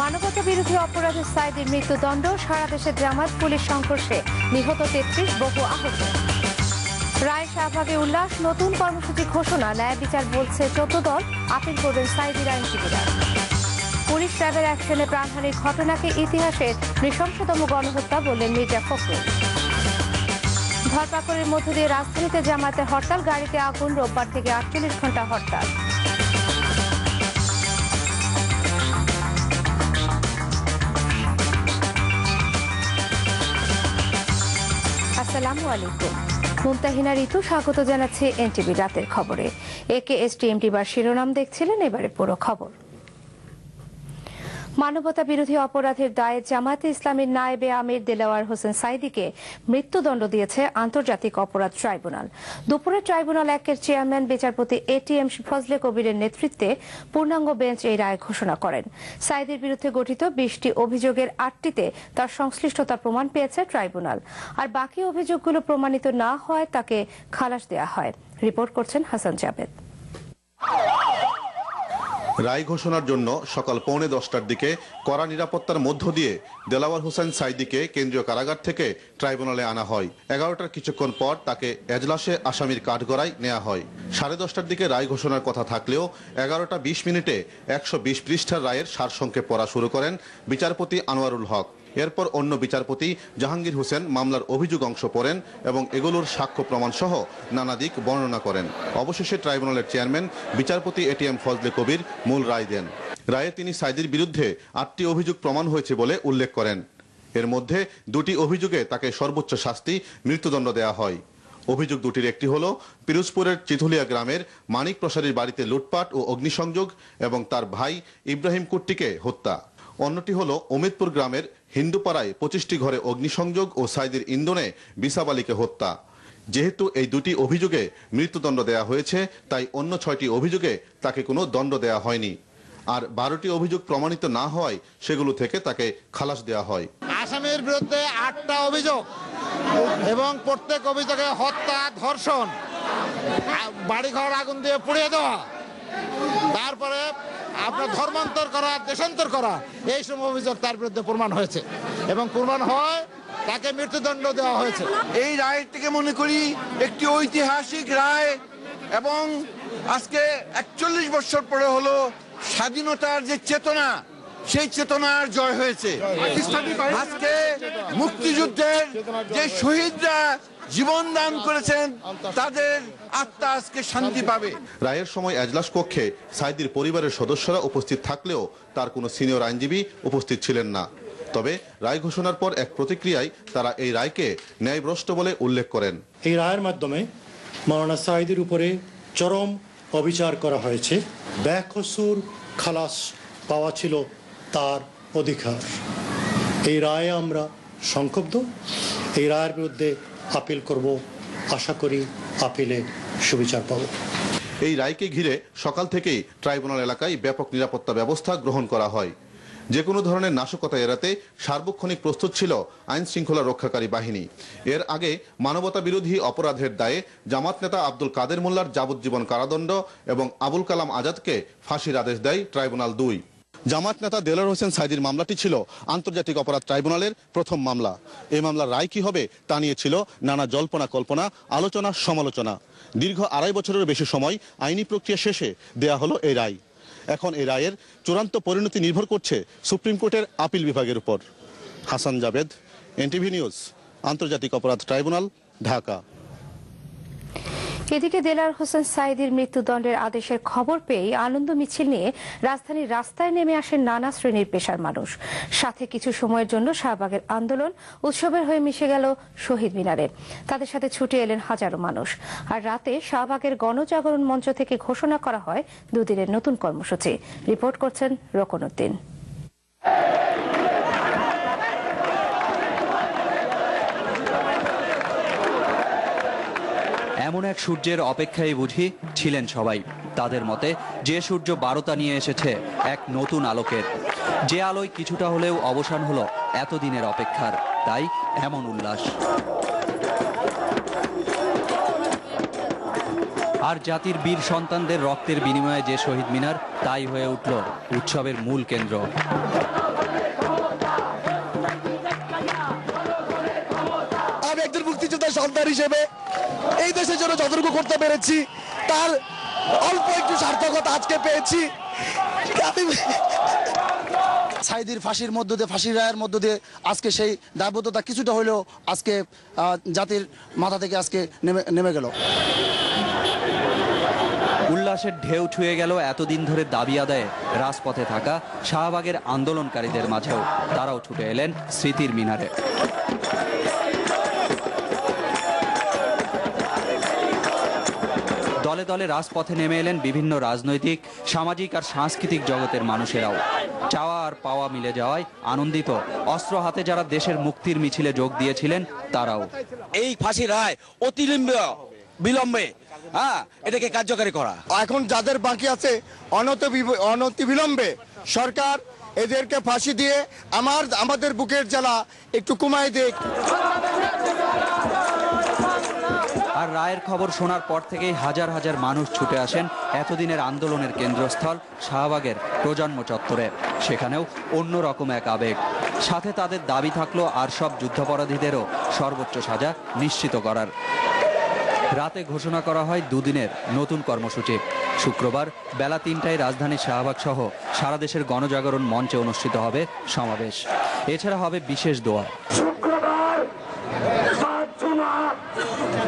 মানবতা বিরোধী অপরাধে সাইদির মৃত্যুদণ্ড, সারা দেশে জামাত পুলিশ সংঘর্ষে নিহত ৩৩, বহু আহত। রায় শাহবাগে উল্লাস, নতুন কর্মসূচি ঘোষণা, ন্যায় বিচার বলছে ১৪ দল, আপিল করবেন সাইদির আইনজীবীরা। পুলিশ র্যাবের অ্যাকশনে প্রাণহানির ঘটনাকে ইতিহাসের নৃশংসতম গণহত্যা বললেন মির্জা ফখরুল। ধরপাকড়ের মধ্য দিয়ে রাজধানীতে জামায়াতের হরতাল, গাড়িতে আগুন, রোববার থেকে ৪৮ ঘন্টা হরতাল। আসসালামু আলাইকুম। মুমতাহিনা ঋতু স্বাগত জানাচ্ছি এনটিভি রাতের খবরে। একেএসটিএমটি বার শিরোনাম দেখছিলেন, এবারে পুরো খবর। মানবতা বিরোধী অপরাধের দায়ে জামায়াতে ইসলামীর নায়েবে আমির দেলাওয়ার হোসেন সাঈদীকে মৃত্যুদণ্ড দিয়েছে আন্তর্জাতিক অপরাধ ট্রাইব্যুনাল। দুপুরে ট্রাইব্যুনাল ১-এর চেয়ারম্যান বিচারপতি এটিএম ফজলে কবিরের নেতৃত্বে পূর্ণাঙ্গ বেঞ্চ এই রায় ঘোষণা করেন। সাঈদীর বিরুদ্ধে গঠিত ২০টি অভিযোগের ৮টিতে তার সংশ্লিষ্টতা প্রমাণ পেয়েছে ট্রাইব্যুনাল, আর বাকি অভিযোগগুলো প্রমাণিত না হওয়ায় তাকে খালাস দেওয়া হয়। রিপোর্ট করছেন হাসান জাবেদ। রায় ঘোষণার জন্য সকাল 9:45টার দিকে কড়া নিরাপত্তার মধ্য দিয়ে দেলাওয়ার হোসেন সাঈদীকে কেন্দ্রীয় কারাগার থেকে ট্রাইব্যুনালে আনা হয়। 11টার কিছুক্ষণ পর তাকে এজলাসে আসামির কাঠগড়ায় নেওয়া হয়। 10:30টার দিকে রায় ঘোষণার কথা থাকলেও 11টা 20 মিনিটে 120 পৃষ্ঠার রায়ের সারসংক্ষেপ পড়া শুরু করেন বিচারপতি আনোয়ারুল হক। এরপর অন্য বিচারপতি জাহাঙ্গীর হোসেন মামলার অভিযোগ অংশ পড়েন এবং এগুলোর সাক্ষ্য প্রমাণ সহ নানা দিক বর্ণনা করেন। অবশেষে ট্রাইব্যুনালের চেয়ারম্যান বিচারপতি এটিএম ফজলে কবির মূল রায় দেন। রায়ে তিনি সাঈদীর বিরুদ্ধে 8টি অভিযোগ প্রমাণ হয়েছে বলে উল্লেখ করেন। এর মধ্যে 2টি অভিযোগে তাকে সর্বোচ্চ শাস্তি মৃত্যুদণ্ড দেওয়া হয়। অভিযোগ দুটির একটি হলো পিরোজপুরের চিথুলিয়া গ্রামের মানিক প্রসারীর বাড়িতে লুটপাট ও অগ্নিসংযোগ এবং তার ভাই ইব্রাহিম কুট্টিকে হত্যা। অন্যটি হলো অমিতপুর গ্রামের হিন্দুপাড়ায় 25টি ঘরে অগ্নিসংযোগ ও সাঈদীর ইন্ধনে বিসাব আলীকে হত্যা। যেহেতু এই দুটি অভিযোগে মৃত্যুদণ্ড দেওয়া হয়েছে, তাই অন্য 6টি অভিযোগে তাকে কোনো দণ্ড দেওয়া হয়নি। আর 12টি অভিযোগ প্রমাণিত না হওয়ায় সেগুলো থেকে তাকে খালাস দেওয়া হয়। আসামির বিরুদ্ধে 8টা অভিযোগ এবং প্রত্যেক অভিযোগে হত্যা, ধর্ষণ, বাড়িঘর আগুন দিয়ে পুড়িয়ে দেওয়া, তারপরে আপনার ধর্মান্তর করা, দেশান্তর করা, এই সব অভিযোগ তার বিরুদ্ধে প্রমাণ হয়েছে এবং প্রমাণ হয় তাকে মৃত্যুদণ্ড দেওয়া হয়েছে। এই রায়টিকে মনে করি একটি ঐতিহাসিক রায় এবং আজকে 41 বছর পরে হলো স্বাধীনতার যে চেতনা, সেই চেতনার জয় হয়েছে। আজকে মুক্তিযুদ্ধের যে শহীদরা জীবন দান করেছেন তাদের আত্মা আজকে শান্তি পাবে। রায়ের সময় এজলাস কক্ষে সাঈদীর পরিবারের সদস্যরা উপস্থিত থাকলেও তার কোনো সিনিয়র আইনজীবী উপস্থিত ছিলেন না। তবে রায় ঘোষণার পর এক প্রতিক্রিয়ায় তারা এই রায়কে ন্যায়ভ্রষ্ট বলে উল্লেখ করেন। এই রায়ের মাধ্যমে মাওলানা সাঈদীর উপরে চরম অবিচার করা হয়েছে। বেকসুর খালাস পাওয়া ছিল তার অধিকার। এই রায়ে আমরা সংক্ষুব্ধ। এই রায়ের বিরুদ্ধে আপিল করব, আশা করি আপিলে সুবিচার পাব। এই রায়কে ঘিরে সকাল থেকেই ট্রাইব্যুনাল এলাকায় ব্যাপক নিরাপত্তা ব্যবস্থা গ্রহণ করা হয়। যে কোনো ধরনের নাশকতা এড়াতে সার্বক্ষণিক প্রস্তুত ছিল আইন শৃঙ্খলা রক্ষাকারী বাহিনী। এর আগে মানবতা বিরোধী অপরাধের দায়ে জামাত নেতা আব্দুল কাদের মোল্লার যাবজ্জীবন কারাদণ্ড এবং আবুল কালাম আজাদকে ফাঁসির আদেশ দেয় ট্রাইব্যুনাল 2। জামাত নেতা দেলাওয়ার হোসেন সাঈদীর মামলাটি ছিল আন্তর্জাতিক অপরাধ ট্রাইব্যুনালের প্রথম মামলা। এই মামলার রায় কি হবে তা নিয়ে ছিল নানা জল্পনা কল্পনা, আলোচনা, সমালোচনা। দীর্ঘ 2.5 বছরের বেশি সময় আইনি প্রক্রিয়া শেষে দেয়া হলো এই রায়। এখন এই রায়ের চূড়ান্ত পরিণতি নির্ভর করছে সুপ্রিম কোর্টের আপিল বিভাগের উপর। হাসান জাবেদ, এনটিভি নিউজ, আন্তর্জাতিক অপরাধ ট্রাইব্যুনাল, ঢাকা। এদিকে দেলাওয়ার হোসেন সাঈদীর মৃত্যুদণ্ডের আদেশের খবর পেয়ে আনন্দ মিছিল নিয়ে রাজধানীর রাস্তায় নেমে আসেন নানা শ্রেণীর পেশার মানুষ। সাথে কিছু সময়ের জন্য শাহবাগের আন্দোলন উৎসবের হয়ে মিশে গেল শহীদ মিনারে। তাদের সাথে ছুটে এলেন হাজারো মানুষ। আর রাতে শাহবাগের গণজাগরণ মঞ্চ থেকে ঘোষণা করা হয় 2 দিনের নতুন কর্মসূচি। রিপোর্ট করছেন রকনউদ্দিন। এমন এক সূর্যের অপেক্ষায় বুঝি ছিলেন সবাই। তাদের মতে যে সূর্য বারতা নিয়ে এসেছে এক নতুন আলোকের, যে আলোয় কিছুটা হলেও অবসান হলো এতদিনের অপেক্ষার, তাই এমন উল্লাস। আর জাতির বীর সন্তানদের রক্তের বিনিময়ে যে শহীদ মিনার, তাই হয়ে উঠল উৎসবের মূল কেন্দ্র। সন্তান হিসেবে এই দেশের জন্য যতটুকু করতে পেরেছি তার অল্প একটু সার্থকতা আজকে পেয়েছি। সাঈদীর ফাঁসির মধ্য দিয়ে, ফাঁসির রায়ের মধ্য দিয়ে আজকে সেই দায়বদ্ধতা কিছুটা হলেও আজকে জাতির মাথা থেকে আজকে নেমে গেল। উল্লাসের ঢেউ ছুঁয়ে গেল এতদিন ধরে দাবি আদায়ে রাজপথে থাকা শাহবাগের আন্দোলনকারীদের মাঝেও। তারাও ছুটে এলেন স্মৃতির মিনারে। দলে দলে রাজপথে নেমে এলেন বিভিন্ন রাজনৈতিক, সামাজিক আর সাংস্কৃতিক জগতের মানুষেরাও। চাওয়া আর পাওয়া মিলে যাওয়ায় আনন্দিত অস্ত্র হাতে যারা দেশের মুক্তির মিছিলে যোগ দিয়েছিলেন তারাও। এই ফাঁসি রায় বিলম্বে এটাকে কার্যকারী করা। এখন যাদের বাকি আছে অনতি বিলম্বে সরকার এদেরকে ফাঁসি দিয়ে আমাদের বুকের জ্বালা একটু কমায় দেখ। আর রায়ের খবর শোনার পর থেকেই হাজার হাজার মানুষ ছুটে আসেন এতদিনের আন্দোলনের কেন্দ্রস্থল শাহবাগের প্রজন্ম চত্বরে। সেখানেও অন্যরকম এক আবেগ। সাথে তাদের দাবি থাকলো আর সব যুদ্ধাপরাধীদেরও সর্বোচ্চ সাজা নিশ্চিত করার। রাতে ঘোষণা করা হয় দুদিনের নতুন কর্মসূচি। শুক্রবার বেলা ৩টায় রাজধানী শাহবাগ সহ সারা দেশের গণজাগরণ মঞ্চে অনুষ্ঠিত হবে সমাবেশ। এছাড়া হবে বিশেষ দোয়া। শুক্রবার ৭ জুন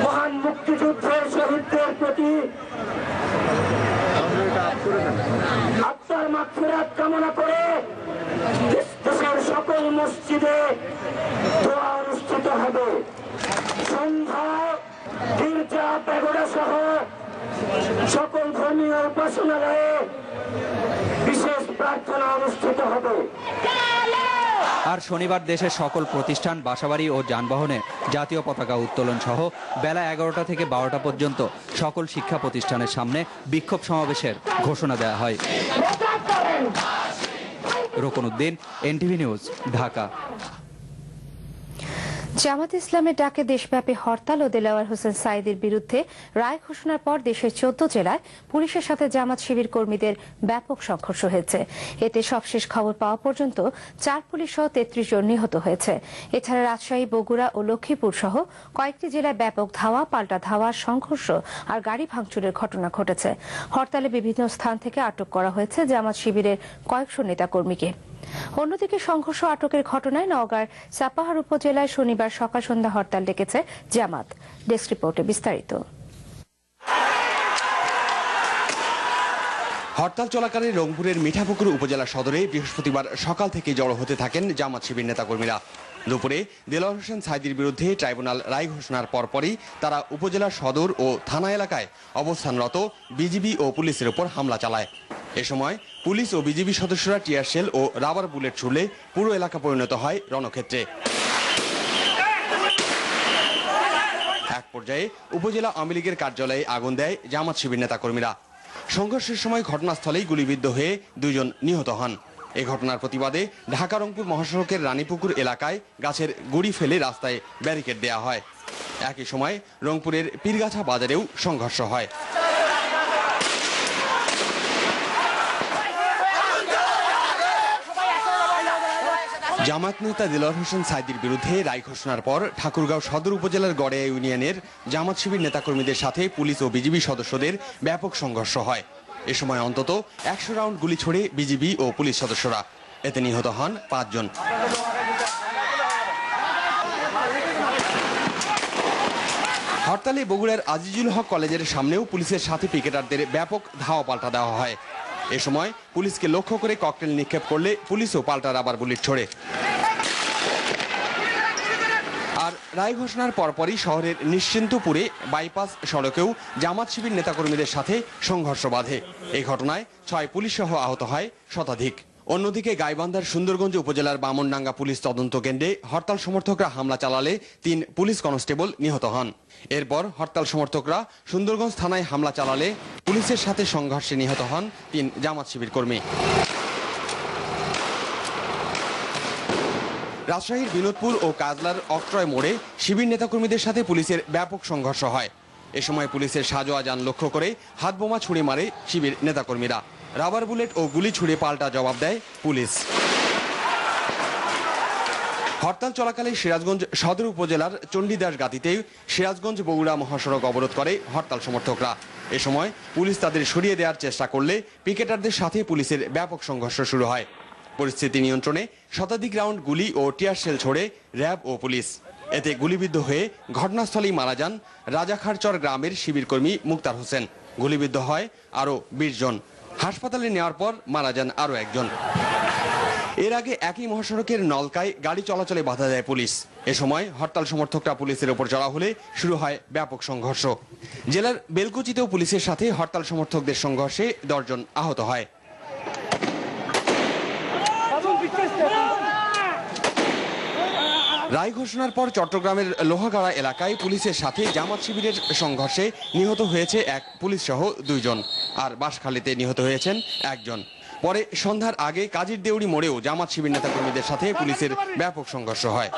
মহান মুক্তিযুদ্ধের শহীদদের প্রতি আত্মার মাগফিরাত কামনা করে দেশের সকল মসজিদে দোয়া অনুষ্ঠিত হবে। সন্ধ্যায় গির্জা, প্যাগোডা সহ সকল ধর্মীয় উপাসনালয়ে বিশেষ প্রার্থনা অনুষ্ঠিত হবে। আর শনিবার দেশের সকল প্রতিষ্ঠান, বাসাবাড়ি ও যানবাহনে জাতীয় পতাকা উত্তোলন সহ বেলা 11টা থেকে 12টা পর্যন্ত সকল শিক্ষা প্রতিষ্ঠানের সামনে বিক্ষোভ সমাবেশের ঘোষণা দেওয়া হয়। Rokonuddin, NTV news, Dhaka. জামাত ইসলামের ডাকে দেশব্যাপী হরতাল ও দেলাওয়ার হোসেন সাঈদীর বিরুদ্ধে রায় ঘোষণার পর দেশের 14 জেলায় পুলিশের সাথে জামাত শিবির কর্মীদের ব্যাপক সংঘর্ষ হয়েছে। এতে সবশেষ খবর পাওয়া পর্যন্ত 4 পুলিশ সহ 33 জন নিহত হয়েছে। এছাড়া রাজশাহী, বগুড়া ও লক্ষ্মীপুর সহ কয়েকটি জেলায় ব্যাপক ধাওয়া, পাল্টা ধাওয়া, সংঘর্ষ আর গাড়ি ভাঙচুরের ঘটনা ঘটেছে। হরতালে বিভিন্ন স্থান থেকে আটক করা হয়েছে জামাত শিবিরের কয়েকশো নেতাকর্মীকে। অন্যদিকে সংঘর্ষ আটকের ঘটনায় নওগাঁর সাপাহার উপজেলায় শনিবার সকাল সন্ধ্যা হরতাল ডেকেছে জামাত। ডেস্ক রিপোর্টে বিস্তারিত। হরতাল চলাকালে রংপুরের মিঠাপুকুর উপজেলা সদরে বৃহস্পতিবার সকাল থেকে জড়ো হতে থাকেন জামাত শিবির নেতাকর্মীরা। দুপুরে দেলাওয়ার হোসেন সাঈদীর বিরুদ্ধে ট্রাইব্যুনাল রায় ঘোষণার পরপরই তারা উপজেলা সদর ও থানা এলাকায় অবস্থানরত বিজিবি ও পুলিশের উপর হামলা চালায়। এ সময় পুলিশ ও বিজিবি সদস্যরা টিয়ারশেল ও রাবার বুলেট ছুড়লে পুরো এলাকা পরিণত হয় রণক্ষেত্রে। এক পর্যায়ে উপজেলা আওয়ামী লীগের কার্যালয়ে আগুন দেয় জামাত শিবির নেতাকর্মীরা। সংঘর্ষের সময় ঘটনাস্থলেই গুলিবিদ্ধ হয়ে 2 জন নিহত হন। এ ঘটনার প্রতিবাদে ঢাকা রংপুর মহাসড়কের রানীপুকুর এলাকায় গাছের গুড়ি ফেলে রাস্তায় ব্যারিকেড দেওয়া হয়। একই সময় রংপুরের পীরগাছা বাজারেও সংঘর্ষ হয়। জামাত নেতা দেলাওয়ার হোসেন সাঈদীর বিরুদ্ধে রায় ঘোষণার পর ঠাকুরগাঁও সদর উপজেলার গড়িয়া ইউনিয়নের জামাত শিবির নেতাকর্মীদের সাথে পুলিশ ও বিজিবি সদস্যদের ব্যাপক সংঘর্ষ হয়। এ সময় অন্তত 100 রাউন্ড গুলি ছোড়ে বিজিবি ও পুলিশ সদস্যরা। এতে নিহত হন 5 জন। হরতালে বগুড়ার আজিজুল হক কলেজের সামনেও পুলিশের সাথে পিকেটারদের ব্যাপক ধাওয়া পাল্টা দেওয়া হয়। এ সময় পুলিশকে লক্ষ্য করে ককটেল নিক্ষেপ করলে পুলিশও পাল্টা রাবার বুলেট ছোড়ে। আর রায় ঘোষণার পরপরই শহরের নিশ্চিন্তপুরে বাইপাস সড়কেও জামাত শিবির নেতাকর্মীদের সাথে সংঘর্ষ বাধে। এই ঘটনায় 6 পুলিশ সহ আহত হয় শতাধিক। অন্যদিকে গাইবান্ধার সুন্দরগঞ্জ উপজেলার বামনডাঙ্গা পুলিশ তদন্ত কেন্দ্রে হরতাল সমর্থকরা হামলা চালালে 3 পুলিশ কনস্টেবল নিহত হন। এরপর হরতাল সমর্থকরা সুন্দরগঞ্জ থানায় হামলা চালালে পুলিশের সাথে সংঘর্ষে নিহত হন 3 জামাত শিবির কর্মী। রাজশাহীর বিনোদপুর ও কাজলার অক্ট্রয় মোড়ে শিবির নেতাকর্মীদের সাথে পুলিশের ব্যাপক সংঘর্ষ হয়। এ সময় পুলিশের সাজোয়া যান লক্ষ্য করে হাত বোমা ছুড়ে মারে শিবির নেতাকর্মীরা। রাবার বুলেট ও গুলি ছুড়ে পাল্টা জবাব দেয় পুলিশ। হরতাল চলাকালে সিরাজগঞ্জ সদর উপজেলার চণ্ডীদাস গাতিতে সিরাজগঞ্জ বগুড়া মহাসড়ক অবরোধ করে হরতাল সমর্থকরা। এ সময় পুলিশ তাদের সরিয়ে দেওয়ার চেষ্টা করলে পিকেটারদের সাথে পুলিশের ব্যাপক সংঘর্ষ শুরু হয়। পরিস্থিতি নিয়ন্ত্রণে শতাধিক রাউন্ড গুলি ও টিয়ার শেল ছোড়ে র্যাব ও পুলিশ। এতে গুলিবিদ্ধ হয়ে ঘটনাস্থলেই মারা যান রাজাখারচর গ্রামের শিবিরকর্মী মুক্তার হোসেন। গুলিবিদ্ধ হয় আরও 20 জন। হাসপাতালে নেওয়ার পর মারা যান আরও একজন। এর আগে একই মহাসড়কের নলকায় গাড়ি চলাচলে বাধা দেয় পুলিশ। এ সময় হরতাল সমর্থকরা পুলিশের ওপর চড়া হলে শুরু হয় ব্যাপক সংঘর্ষ। জেলার বেলকুচিতেও পুলিশের সাথে হরতাল সমর্থকদের সংঘর্ষে 10 জন আহত হয়। রায় ঘোষণার পর চট্টগ্রামের লোহাগাড়া এলাকায় পুলিশের সাথে জামাত শিবিরের সংঘর্ষে নিহত হয়েছে এক পুলিশ সহ 2 জন, আর বাঁশখালীতে নিহত হয়েছেন 1 জন। পরে সন্ধ্যার আগে কাজীর দেউড়ি মোড়েও জামাত শিবির নেতাকর্মীদের সাথে পুলিশের ব্যাপক সংঘর্ষ হয়।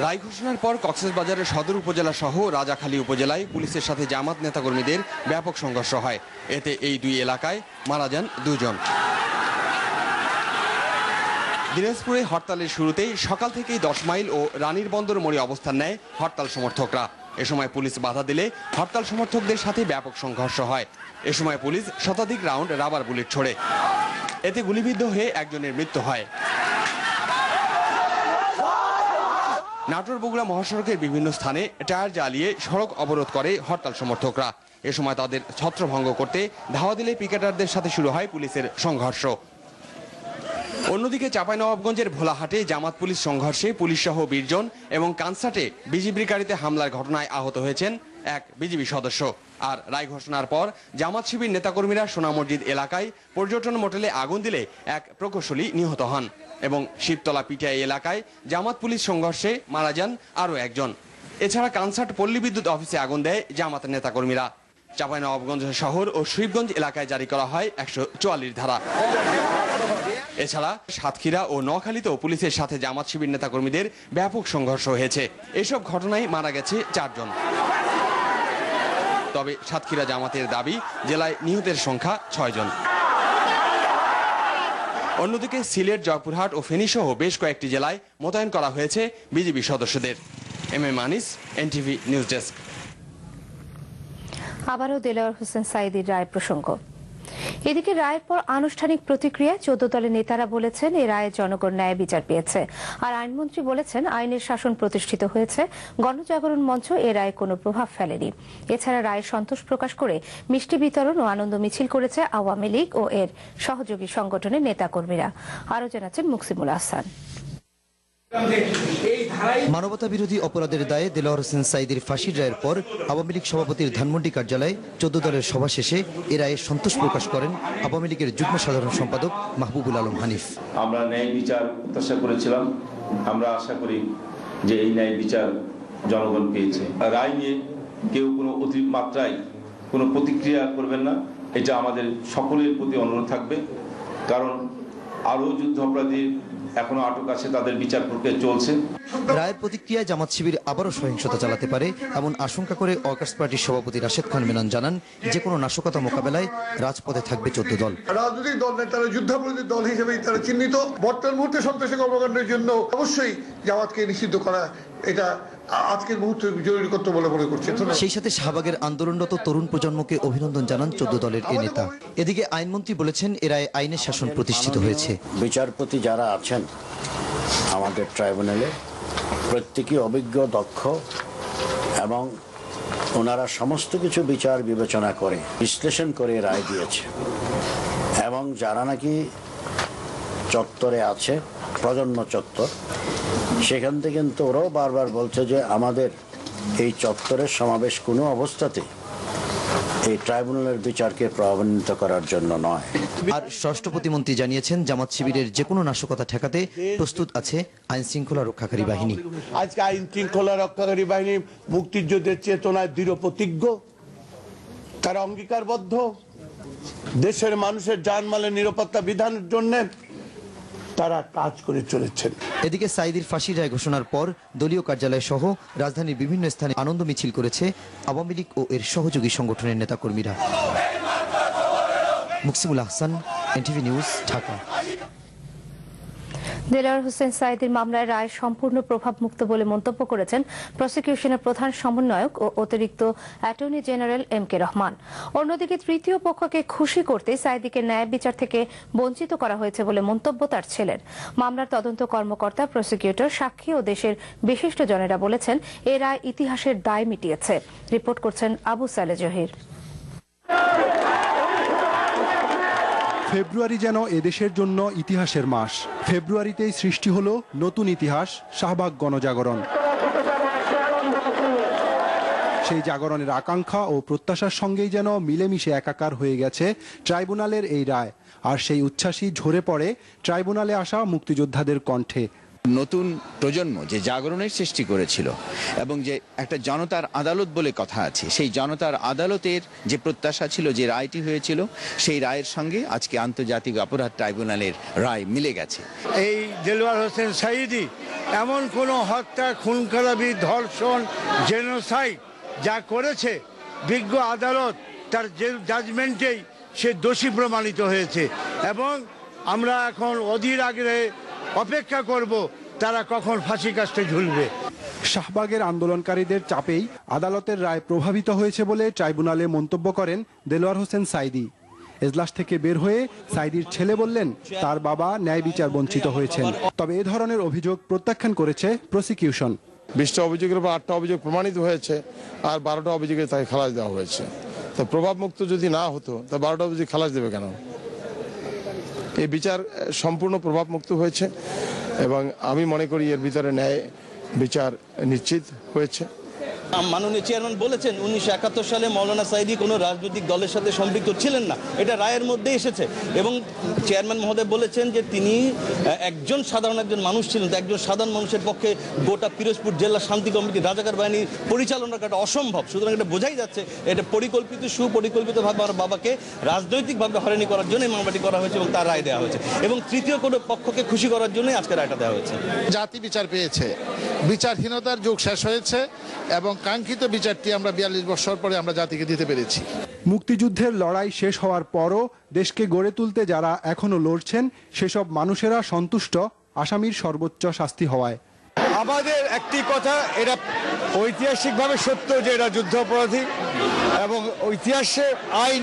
রায় ঘোষণার পর কক্সবাজারের সদর উপজেলা সহ রাজাখালী উপজেলায় পুলিশের সাথে জামাত নেতাকর্মীদের ব্যাপক সংঘর্ষ হয়। এতে এই 2 এলাকায় মারা যান 2 জন। দিনাজপুরে হরতালের শুরুতেই সকাল থেকেই 10 মাইল ও রানীর বন্দর মোড়ে অবস্থান নেয় হরতাল সমর্থকরা। এ সময় পুলিশ বাধা দিলে হরতাল সমর্থকদের সাথে ব্যাপক সংঘর্ষ হয়। এ সময় পুলিশ শতাধিক রাউন্ড রাবার বুলেট ছোড়ে। এতে গুলিবিদ্ধ হয়ে একজনের মৃত্যু হয়। নাটোর বগুড়া মহাসড়কের বিভিন্ন স্থানে টায়ার জ্বালিয়ে সড়ক অবরোধ করে হরতাল সমর্থকরা। এ সময় তাদের ছত্রভঙ্গ করতে ধাওয়া দিলে পিকেটারদের সাথে শুরু হয় পুলিশের সংঘর্ষ। অন্যদিকে চাঁপাইনবাবগঞ্জের ভোলাহাটে জামাত পুলিশ সংঘর্ষে পুলিশ সহ 20 জন এবং কানসাটে বিজিবির গাড়িতে হামলার ঘটনায় আহত হয়েছেন এক বিজিবি সদস্য। আর রায় ঘোষণার পর জামাত শিবির নেতাকর্মীরা সোনা মসজিদ এলাকায় পর্যটন মোটেলে আগুন দিলে এক প্রকৌশলী নিহত হন এবং শিবতলা পিটিআই এলাকায় জামাত পুলিশ সংঘর্ষে মারা যান আরও একজন। এছাড়া কানসাট পল্লী বিদ্যুৎ অফিসে আগুন দেয় জামাত নেতাকর্মীরা। চাঁপাইনবাবগঞ্জ শহর ও শিবগঞ্জ এলাকায় জারি করা হয় 144 ধারা। এছাড়া সাতক্ষীরা ও নোয়াখালীতেও পুলিশের সাথে জামাত শিবির নেতাকর্মীদের ব্যাপক সংঘর্ষ হয়েছে। এসব ঘটনায় মারা গেছে 4 জন। তবে সাতক্ষীরা জামাতের দাবি জেলায় নিহতের সংখ্যা 6 জন। অন্যদিকে সিলেট, জয়পুরহাট ও ফেনী সহ বেশ কয়েকটি জেলায় মোতায়েন করা হয়েছে বিজিবি সদস্যদের। M Anis, NTV news desk. আবারও দেলোয়ার হোসেন সাঈদীর রায় প্রসঙ্গ। এদিকে রায়ের পর আনুষ্ঠানিক প্রতিক্রিয়া 14 দলের নেতারা বলেছেন এ রায়ে জনগণ ন্যায় বিচার পেয়েছে। আর আইনমন্ত্রী বলেছেন আইনের শাসন প্রতিষ্ঠিত হয়েছে। গণজাগরণ মঞ্চ এ রায়ে কোনো প্রভাব ফেলেনি। এছাড়া রায়ের সন্তোষ প্রকাশ করে মিষ্টি বিতরণ ও আনন্দ মিছিল করেছে আওয়ামী লীগ ও এর সহযোগী সংগঠনের নেতাকর্মীরা। আরও জানাচ্ছেন মুকসিমুল আহসান। মানবতা বিরোধী অপরাধের দায়ে দেলোয়ার হোসেন সাঈদীর ফাঁসির রায়ের পর আওয়ামী লীগ সভাপতির ধানমন্ডি কার্যালয়ে 14 দলের সভা শেষে এ রায়ে সন্তোষ প্রকাশ করেন আওয়ামী লীগের যুগ্ম সাধারণ সম্পাদক মাহবুবুল আলম হানিফ। আমরা ন্যায় বিচার প্রত্যাশা করেছিলাম। আমরা আশা করি যে এই ন্যায় বিচার জনগণ পেয়েছে। রায় নিয়ে কেউ কোনো অতিরিক্ত মাত্রায় কোনো প্রতিক্রিয়া করবেন না, এটা আমাদের সকলের প্রতি অনুরোধ থাকবে। কারণ আরও যুদ্ধ অপরাধী এখনো আটক আছে, তাদের বিচার প্রক্রিয়া চলছে। রায়ের প্রতিক্রিয়ায় জামাত শিবির আবারও সহিংসতা চালাতে পারে এমন আশঙ্কা করে ওয়ার্কার্স পার্টির সভাপতি রাশেদ খান মেনন জানান, যে কোনো নাশকতা মোকাবেলায় রাজপথে থাকবে 14 দল। রাজনৈতিক দল নেতারা যুদ্ধাপরাধী দল হিসেবে তারা চিহ্নিত। বর্তমান মুহূর্তে সন্ত্রাসী কর্মকাণ্ডের জন্য অবশ্যই জামাতকে নিষিদ্ধ করা এটা আজকের মুহূর্তে জরুরি কর্তব্য বলে মনে করছে। সেই সাথে শাহবাগের আন্দোলনরত তরুণ প্রজন্মকে অভিনন্দন জানান 14 দলের এই নেতা। এদিকে আইনমন্ত্রী বলেছেন এ রায়ে আইনের শাসন প্রতিষ্ঠিত হয়েছে। বিচারপতি যারা আছেন আমাদের ট্রাইব্যুনালে প্রত্যেকেই অভিজ্ঞ, দক্ষ এবং ওনারা সমস্ত কিছু বিচার বিবেচনা করে বিশ্লেষণ করে রায় দিয়েছে। এবং যারা নাকি চত্বরে আছে, প্রজন্ম চত্বর, সেখান থেকে কিন্তু ওরাও বারবার বলছে যে আমাদের এই চত্বরের সমাবেশ কোনো অবস্থাতে এই ট্রাইব্যুনালের বিচারকে প্রভাবান্বিত করার জন্য নয়। আর স্বরাষ্ট্র প্রতিমন্ত্রী জানিয়েছেন জামাত শিবিরের যে কোনো নাশকতা ঠেকাতে প্রস্তুত আছে আইন শৃঙ্খলা রক্ষাকারী বাহিনী। আজকে আইন শৃঙ্খলা রক্ষাকারী বাহিনী মুক্তিযুদ্ধের চেতনায় দৃঢ় প্রতিজ্ঞ, তারা অঙ্গীকারবদ্ধ দেশের মানুষের জানমালের নিরাপত্তা বিধানের জন্য তারা কাজ করে চলেছেন। এদিকে সাঈদীর ফাঁসির রায় ঘোষণার পর দলীয় কার্যালয় সহ রাজধানীর বিভিন্ন স্থানে আনন্দ মিছিল করেছে আওয়ামী লীগ ও এর সহযোগী সংগঠনের নেতাকর্মীরা। Muksimul Ahsan, NTV news, Dhaka. দেলোয়ার হোসেন সাঈদীর মামলায় রায় সম্পূর্ণ প্রভাবমুক্ত বলে মন্তব্য করেছেন প্রসিকিউশনের প্রধান সমন্বয়ক ও অতিরিক্ত attorney general M K Rahman. অন্যদিকে তৃতীয় পক্ষকে খুশি করতে সাঈদীকে ন্যায় বিচার থেকে বঞ্চিত করা হয়েছে বলে মন্তব্য তার ছেলের। মামলার তদন্ত কর্মকর্তা, প্রসিকিউটর, সাক্ষী ও দেশের বিশিষ্টজনেরা বলেছেন এ রায় ইতিহাসের দায় মিটিয়েছে। রিপোর্ট করছেন আবু সালেহ জহির। ফেব্রুয়ারি যেন এদেশের জন্য ইতিহাসের মাস। ফেব্রুয়ারিতেই সৃষ্টি হলো নতুন ইতিহাস, শাহবাগ গণজাগরণ। সেই জাগরণের আকাঙ্ক্ষা ও প্রত্যাশার সঙ্গেই যেন মিলেমিশে একাকার হয়ে গেছে ট্রাইব্যুনালের এই রায়। আর সেই উচ্ছ্বাসই ঝরে পড়ে ট্রাইব্যুনালে আসা মুক্তিযোদ্ধাদের কণ্ঠে। নতুন প্রজন্ম যে জাগরণের সৃষ্টি করেছিল এবং যে একটা জনতার আদালত বলে কথা আছে, সেই জনতার আদালতের যে প্রত্যাশা ছিল, যে রায়টি হয়েছিল, সেই রায়ের সঙ্গে আজকে আন্তর্জাতিক অপরাধ ট্রাইব্যুনালের রায় মিলে গেছে। এই দেলোয়ার হোসেন সাঈদী এমন কোনো হত্যা, খুন-খারাপি, ধর্ষণ, জেনোসাইড যা করেছে, বিজ্ঞ আদালত তার জাজমেন্টেই সে দোষী প্রমাণিত হয়েছে এবং আমরা এখন অধীর আগ্রহে অপেক্ষা করব তারা কখন ফাঁসি কাস্টে ঝুলবে। শাহবাগের আন্দোলনকারীদের চাপেই আদালতের রায় প্রভাবিত হয়েছে বলে ট্রাইব্যুনালে মন্তব্য করেন দেলোয়ার হোসেন সাঈদী। এজলাস থেকে বের হয়ে সাঈদীর ছেলে বললেন তার বাবা ন্যায় বিচার বঞ্চিত হয়েছেন। তবে এ ধরনের অভিযোগ প্রত্যাখ্যান করেছে প্রসিকিউশন। 20টা অভিযোগের উপর 8টা অভিযোগ প্রমাণিত হয়েছে আর 12টা অভিযোগে তাকে খালাস দেওয়া হয়েছে। তো প্রভাবমুক্ত যদি না হতো তা 12টা অভিযোগ খালাস দেবে কেন? এই বিচার সম্পূর্ণ প্রভাবমুক্ত হয়েছে এবং আমি মনে করি এর ভিতরে ন্যায় বিচার নিশ্চিত হয়েছে। মাননীয় চেয়ারম্যান বলেছেন 1971 সালে মৌলানা সাঈদী কোনো রাজনৈতিক দলের সাথে সম্পৃক্ত ছিলেন না, এটা রায়ের মধ্যে এসেছে। এবং চেয়ারম্যান মহোদয় বলেছেন যে তিনি একজন মানুষ ছিলেন, একজন সাধারণ মানুষের পক্ষে গোটা পিরোজপুর জেলা শান্তি কমিটি, রাজাকার বাহিনী পরিচালনা করা অসম্ভব। সুতরাং এটা বোঝাই যাচ্ছে এটা সুপরিকল্পিতভাবে আমার বাবাকে রাজনৈতিকভাবে হয়রানি করার জন্য মামলাটি করা হয়েছে এবং তার রায় দেওয়া হয়েছে এবং তৃতীয় কোনো পক্ষকে খুশি করার জন্যই আজকে রায়টা দেওয়া হয়েছে। জাতি বিচার পেয়েছে, বিচারহীনতার যুগ শেষ হয়েছে এবং কাঙ্ক্ষিত বিচারটি আমরা 42 বছর পরে আমরা জাতিকে দিতে পেরেছি। মুক্তিযুদ্ধের লড়াই শেষ হওয়ার পরও দেশকে গড়ে তুলতে যারা এখনো লড়ছেন সেসব মানুষেরা সন্তুষ্ট আসামির সর্বোচ্চ শাস্তি হওয়ায়। আমাদের একটি কথা, এটা ঐতিহাসিকভাবে সত্য যে এরা যুদ্ধাপরাধী এবং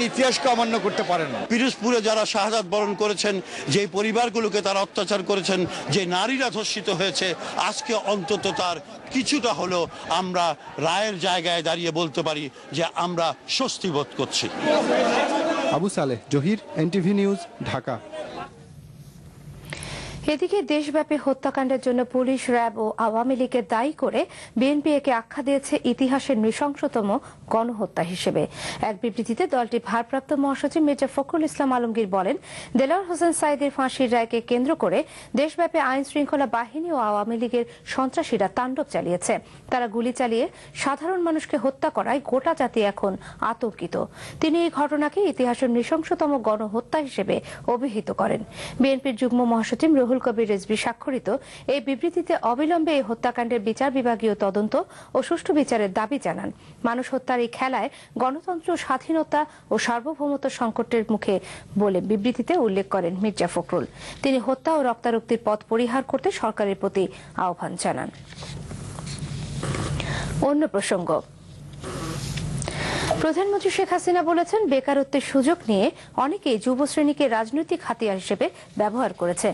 ইতিহাসকে অমান্য করতে পারে না। পিরোজপুরে যারা শাহাদাত বরণ করেছেন, যে পরিবারগুলোকে তারা অত্যাচার করেছেন, যে নারীরা ধর্ষিত হয়েছে, আজকে অন্তত তার কিছুটা হলো আমরা রায়ের জায়গায় দাঁড়িয়ে বলতে পারি যে আমরা স্বস্তি বোধ করছি। Abu Saleh Zahir, NTV news, Dhaka. এদিকে দেশব্যাপী হত্যাকাণ্ডের জন্য পুলিশ, র্যাব ও আওয়ামী লীগের দায়ী করে বিএনপি একে আখ্যা দিয়েছে ইতিহাসের নৃশংসতম গণহত্যা হিসেবে। এক বিবৃতিতে দলটির ভারপ্রাপ্ত মহাসচিব মির্জা ফখরুল ইসলাম আলমগীর বলেন, দেলোয়ার হোসেন সাঈদীর ফাঁসির রায়কে কেন্দ্র করে দেশব্যাপী আইন শৃঙ্খলা বাহিনী ও আওয়ামী লীগের সন্ত্রাসীরা তাণ্ডব চালিয়েছে। তারা গুলি চালিয়ে সাধারণ মানুষকে হত্যা করায় গোটা জাতি এখন আতঙ্কিত। তিনি এই ঘটনাকে ইতিহাসের নৃশংসতম গণহত্যা হিসেবে অভিহিত করেন। বিএনপির যুগ্ম মহাসচিব রুহুল কবির রিজভী স্বাক্ষরিত এই বিবৃতিতে অবিলম্বে এই হত্যাকাণ্ডের বিচার বিভাগীয় তদন্ত ও সুষ্ঠু বিচারের দাবি জানান। মানুষ হত্যার এই খেলায় গণতন্ত্র, স্বাধীনতা ও সার্বভৌমত্ব সংকটের মুখে বলে বিবৃতিতে উল্লেখ করেন মির্জা ফখরুল। তিনি হত্যা ও রক্তারক্তির পথ পরিহার করতে সরকারের প্রতি আহ্বান জানান। অন্য প্রসঙ্গ, প্রধানমন্ত্রী শেখ হাসিনা বলেছেন, বেকারত্বের সুযোগ নিয়ে অনেকেই যুবশ্রেণীকে রাজনৈতিক হাতিয়ার হিসেবে ব্যবহার করেছে।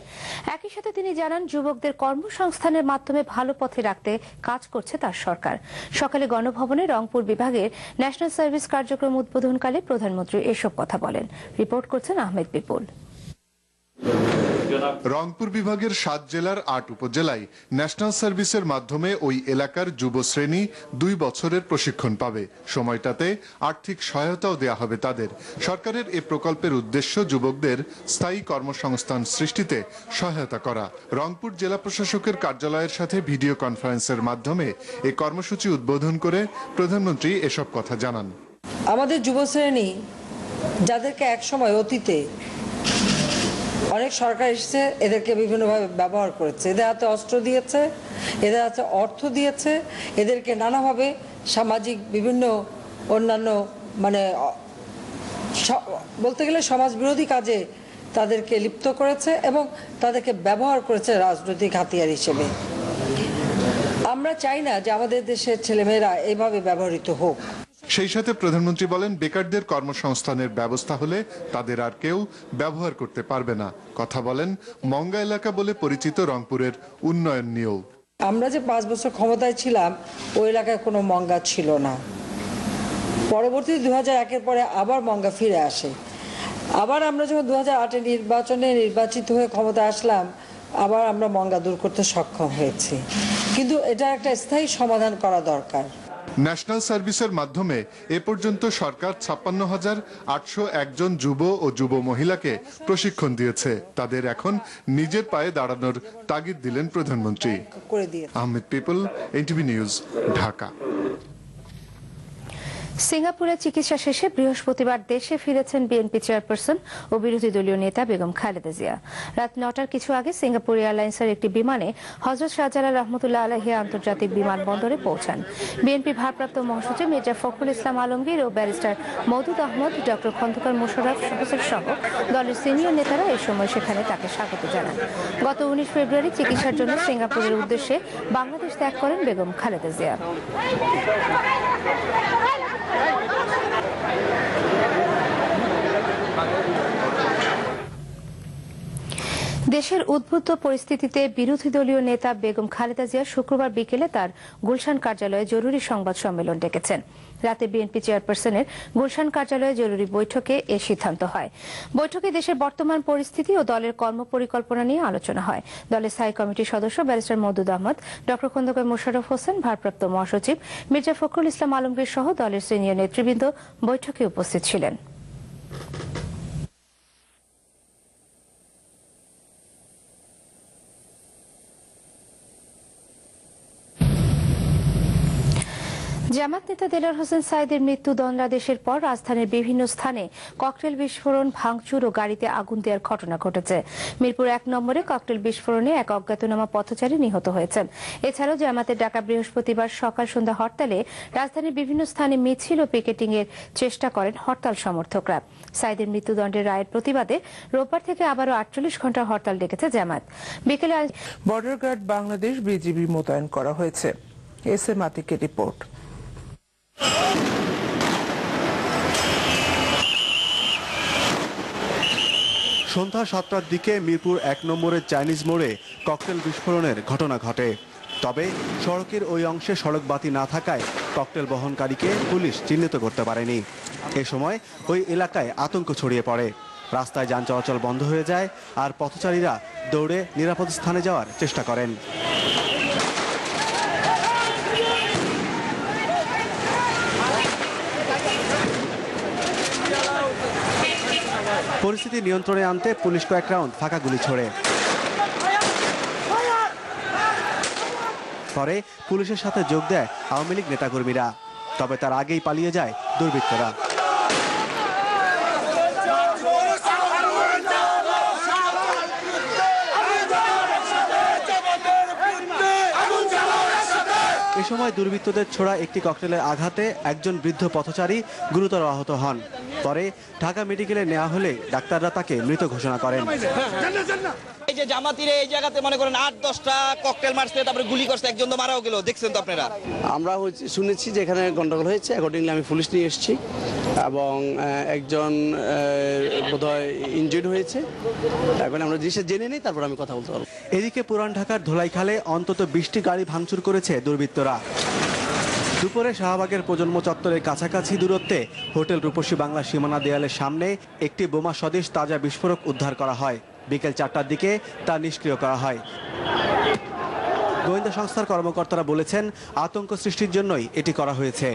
একই সাথে তিনি জানান, যুবকদের কর্মসংস্থানের মাধ্যমে ভালো পথে রাখতে কাজ করছে তার সরকার। সকালে গণভবনে রংপুর বিভাগের ন্যাশনাল সার্ভিস কার্যক্রম উদ্বোধনকালে প্রধানমন্ত্রী এসব কথা বলেন। রিপোর্ট করছেন আহমেদ বিপুল। রংপুর বিভাগের 7 জেলার 8 উপজেলায় ন্যাশনাল সার্ভিসের মাধ্যমে ওই এলাকার যুব শ্রেণী 2 বছরের প্রশিক্ষণ পাবে। সময়টাতে আর্থিক সহায়তাও দেয়া হবে তাদের। সরকারের এই প্রকল্পের উদ্দেশ্য যুবকদের স্থায়ী কর্মসংস্থান সৃষ্টিতে সহায়তা করা। রংপুর জেলা প্রশাসকের কার্যালয়ের সাথে ভিডিও কনফারেন্সের মাধ্যমে এই কর্মসূচি উদ্বোধন করে প্রধানমন্ত্রী এসব কথা জানান। আমাদের যুব শ্রেণী যাদেরকে একসময় অতীতে অনেক সরকার এসেছে, এদেরকে বিভিন্নভাবে ব্যবহার করেছে। এদের হাতে অস্ত্র দিয়েছে, এদের হাতে অর্থ দিয়েছে, এদেরকে নানাভাবে সামাজিক বিভিন্ন অন্যান্য বলতে গেলে সমাজ বিরোধী কাজে তাদেরকে লিপ্ত করেছে এবং তাদেরকে ব্যবহার করেছে রাজনৈতিক হাতিয়ার হিসেবে। আমরা চাই না যে আমাদের দেশের ছেলেমেয়েরা এইভাবে ব্যবহৃত হোক। সেই সাথে প্রধানমন্ত্রী বলেন, বেকারদের কর্মসংস্থানের ব্যবস্থা হলে তাদের আর কেউ ব্যবহার করতে পারবে না। কথা বলেন মঙ্গা এলাকা বলে পরিচিত রংপুরের উন্নয়ন নিয়েও। আমরা যে 5 বছর ক্ষমতায় ছিলাম ওই এলাকায় কোনো মঙ্গা ছিল না। পরবর্তী 2001-এর পরে আবার মঙ্গা ফিরে আসে। আবার আমরা যখন 2008-এ নির্বাচিত হয়ে ক্ষমতায় আসলাম, আবার আমরা মঙ্গা দূর করতে সক্ষম হয়েছি, কিন্তু এটা একটা স্থায়ী সমাধান করা দরকার। ন্যাশনাল সার্ভিসের মাধ্যমে এ পর্যন্ত সরকার 56,801 জন যুব ও যুব মহিলাকে প্রশিক্ষণ দিয়েছে। তাদের এখন নিজের পায়ে দাঁড়ানোর তাগিদ দিলেন প্রধানমন্ত্রী। Ahmed people, NTV news, Dhaka. সিঙ্গাপুরে চিকিৎসা শেষে বৃহস্পতিবার দেশে ফিরেছেন বিএনপি চেয়ারপারসন ও বিরোধী দলীয় নেতা বেগম খালেদা জিয়া। রাত 9টার কিছু আগে সিঙ্গাপুর এয়ারলাইন্সের একটি বিমানে হযরত শাহজালাল রহমতুল্লাহ আলাইহি আন্তর্জাতিক বিমানবন্দরে পৌঁছান। বিএনপি ভারপ্রাপ্ত মহাসচিব মির্জা ফখরুল ইসলাম আলমগীর ও ব্যারিস্টার মওদুদ আহমদ, ডক্টর খন্দকার মোশাররফ হোসেন সহ দলের সিনিয়র নেতারা এই সময় সেখানে তাকে স্বাগত জানান। গত 19 ফেব্রুয়ারি চিকিৎসার জন্য সিঙ্গাপুরের উদ্দেশ্যে বাংলাদেশ ত্যাগ করেন বেগম খালেদা জিয়া। দেশের উদ্বুদ্ধ পরিস্থিতিতে বিরোধী দলীয় নেতা বেগম খালেদা জিয়া শুক্রবার বিকেলে তার গুলশান কার্যালয়ে জরুরি সংবাদ সম্মেলন ডেকেছেন। রাতে বিএনপি চেয়ারপারসনের গুলশান কার্যালয়ে জরুরি বৈঠকে এ সিদ্ধান্ত হয়। বৈঠকে দেশের বর্তমান পরিস্থিতি ও দলের কর্মপরিকল্পনা নিয়ে আলোচনা হয়। দলের স্থায়ী কমিটির সদস্য ব্যারিস্টার মওদুদ আহমদ, ডক্টর খন্দকার মোশাররফ হোসেন, ভারপ্রাপ্ত মহাসচিব মির্জা ফখরুল ইসলাম আলমগীর সহ দলের সিনিয়র নেতৃবৃন্দ বৈঠকে উপস্থিত ছিলেন। জামাত নেতা দেলোয়ার হোসেন সাঈদীর মৃত্যু দণ্ডাদেশের পর রাজধানীর বিভিন্ন স্থানে ককটেল বিস্ফোরণ, ভাঙচুর ও গাড়িতে আগুন দেওয়ার ঘটনা ঘটেছে। মিরপুর 1 নম্বরে ককটেল বিস্ফোরণে এক অজ্ঞাতনামা পথচারী নিহত হয়েছেন। এছাড়াও জামাতের ডাকা বৃহস্পতিবার সকাল সন্ধ্যা হরতালে রাজধানীর বিভিন্ন স্থানে মিছিল ও পিকেটিং এর চেষ্টা করেন হরতাল সমর্থকরা। সাঈদীর মৃত্যুদণ্ডের রায়ের প্রতিবাদে রোববার থেকে আবারও 48 ঘন্টা হরতাল ডেকেছে জামাত। বিকেলে বর্ডার গার্ড বাংলাদেশ বিজিবি মোতায়েন করা হয়েছে। এস এম আতিকের রিপোর্ট। সন্ধ্যা 7টার দিকে মিরপুর 1 নম্বরের চাইনিজ মোড়ে ককটেল বিস্ফোরণের ঘটনা ঘটে। তবে সড়কের ওই অংশে সড়ক বাতি না থাকায় ককটেল বহনকারীকে পুলিশ চিহ্নিত করতে পারেনি। এ সময় ওই এলাকায় আতঙ্ক ছড়িয়ে পড়ে। রাস্তায় যান চলাচল বন্ধ হয়ে যায় আর পথচারীরা দৌড়ে নিরাপদ স্থানে যাওয়ার চেষ্টা করেন। পরিস্থিতি নিয়ন্ত্রণে আনতে পুলিশ কয়েক রাউন্ড ফাঁকা গুলি ছোড়ে। পরে পুলিশের সাথে যোগ দেয় আওয়ামী লীগ নেতাকর্মীরা। তবে তার আগেই পালিয়ে যায় দুর্বৃত্তরা। এ সময় দুর্বৃত্তদের ছোড়া একটি ককটেলের আঘাতে একজন বৃদ্ধ পথচারী গুরুতর আহত হন। পরে ঢাকা মেডিকেলে নেওয়া হলে ডাক্তাররা তাকে মৃত ঘোষণা করেন। এই যে জামাতিরে এই জায়গাতে মনে করেন 8-10টা ককটেল মারছে, তারপরে গুলি করছে, একজন তো মারাও গেল, দেখছেন তো আপনারা। আমরা শুনেছি যে এখানে গন্ডগোল হয়েছে, অ্যাকর্ডিংলি আমি পুলিশ নিয়ে এসেছি এবং একজন বোধহয় ইনজুর্ড হয়েছে। এখন আমরা জিনিসটা জেনে নিই, তারপর আমি কথা বলতে পারবো। এদিকে পুরান ঢাকার ধোলাইখালে অন্তত 20টি গাড়ি ভাঙচুর করেছে দুর্বৃত্তরা। দুপুরে শাহবাগের প্রজন্ম চত্বরের কাছাকাছি দূরত্বে হোটেল রূপসী বাংলা সীমানা দেয়ালের সামনে একটি বোমা সদৃশ তাজা বিস্ফোরক উদ্ধার করা হয়। বিকেল 4টার দিকে তা নিষ্ক্রিয় করা হয়। গোয়েন্দা সংস্থার কর্মকর্তারা বলেছেন, আতঙ্ক সৃষ্টির জন্যই এটি করা হয়েছে।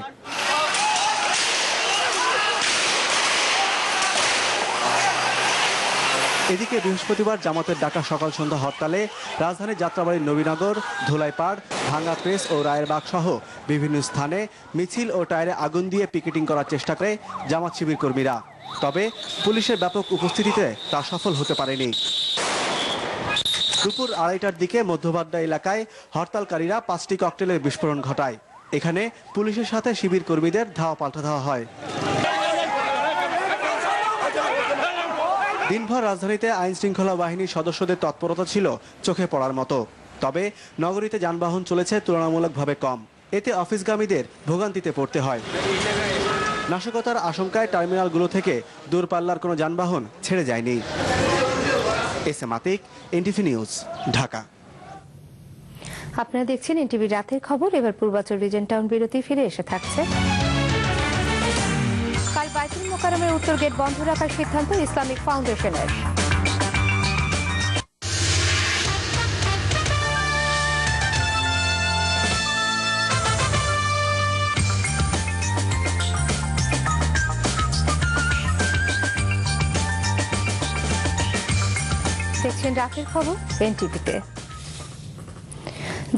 এদিকে বৃহস্পতিবার জামাতের ডাকা সকাল সন্ধ্যা হরতালে রাজধানীর যাত্রাবাড়ির নবীনগর, ধোলাইপাড়, ভাঙ্গা প্রেস ও রায়েরবাগ সহ বিভিন্ন স্থানে মিছিল ও টায়ারে আগুন দিয়ে পিকেটিং করার চেষ্টা করে জামাত শিবির কর্মীরা। তবে পুলিশের ব্যাপক উপস্থিতিতে তা সফল হতে পারেনি। দুপুর 2:30টার দিকে মধ্যবাড্ডা এলাকায় হরতালকারীরা 5টি ককটেলের বিস্ফোরণ ঘটায়। এখানে পুলিশের সাথে শিবির কর্মীদের ধাওয়া পাল্টা ধাওয়া হয়। দিনভর রাজধানীতে আইন শৃঙ্খলা বাহিনীর সদস্যদের তৎপরতা ছিল চোখে পড়ার মতো। তবে নগরীতে যানবাহন চলেছে তুলনামূলকভাবে কম, এতে অফিসগামীদের ভোগান্তিতে পড়তে হয়। নাশকতার আশঙ্কায় টার্মিনালগুলো থেকে দূরপাল্লার কোনো যানবাহন ছেড়ে যায়নি। S M Atik, NTV news, Dhaka. আপনারা দেখছেন এনটিভি রাতের খবর। এবার পূর্বাচল রিজেন্ট টাউন বিরতি, ফিরে এসে থাকছে। কাল বাইতুল মোকাররমের উত্তর গেট বন্ধ রাখার সিদ্ধান্ত ইসলামিক ফাউন্ডেশনের। দেখছেন রাতের খবর এনটিভিতে।